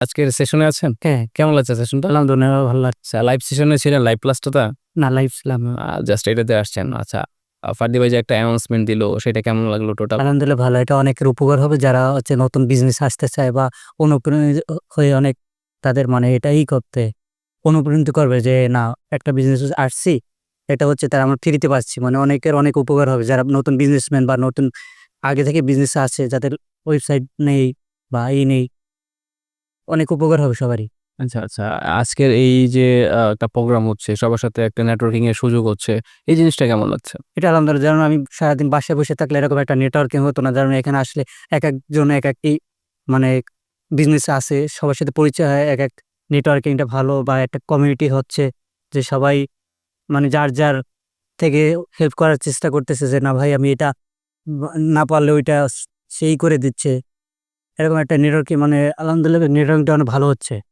আজকের সেশনে আছেন? হ্যাঁ, কেমন লাগছে সেশনটা? আলহামদুলিল্লাহ ভালো লাগছে। আচ্ছা, লাইভ সেশনে ছিলেন, লাইভ ক্লাসটাতে? না লাইভ ছিলাম। জাস্ট এটাতে আসছেন। আচ্ছা। ফার্দি ভাই যে একটা অ্যানাউন্সমেন্ট দিল সেটা কেমন লাগলো টোটাল? আলহামদুলিল্লাহ ভালো। এটা অনেকের উপকার হবে যারা হচ্ছে নতুন বিজনেস আসতে চায় বা অনুপ্রাণিত হয়ে অনেক তাদের মানে এটাই করতে অনুপ্রাণিত করবে যে না একটা বিজনেস আসছি। এটা হচ্ছে তারা আমরা ফ্রিতে পাচ্ছি। মানে অনেকের অনেক উপকার হবে যারা নতুন বিজনেসম্যান বা নতুন আগে থেকে বিজনেস আছে যাদের ওয়েবসাইট নেই বা নেই। অনেক উপকার হবে সবারই। আচ্ছা, আচ্ছা। আজকের এই যে একটা প্রোগ্রাম হচ্ছে, সবার সাথে একটা নেটওয়ার্কিং এর সুযোগ হচ্ছে। এই জিনিসটা কেমন লাগছে? এটা আলহামদুলিল্লাহ যেমন আমি সারাদিন বাসায় বসে থাকলে এরকম একটা নেটওয়ার্কিং হতো না। যেমন এখানে আসলে একেকজন একেকটি মানে বিজনেস আছে, সবার সাথে পরিচয় হয়, একেক নেটওয়ার্কিংটা ভালো বা একটা কমিউনিটি হচ্ছে যে সবাই মানে যার থেকে হেল্প করার চেষ্টা করতেছে যে না ভাই আমি এটা বা না পারলে ওইটা সেই করে দিচ্ছে। এরকম একটা নেটওয়ার্কিং মানে আলহামদুলিল্লাহ নেটওয়ার্কিংটা অনেক ভালো হচ্ছে।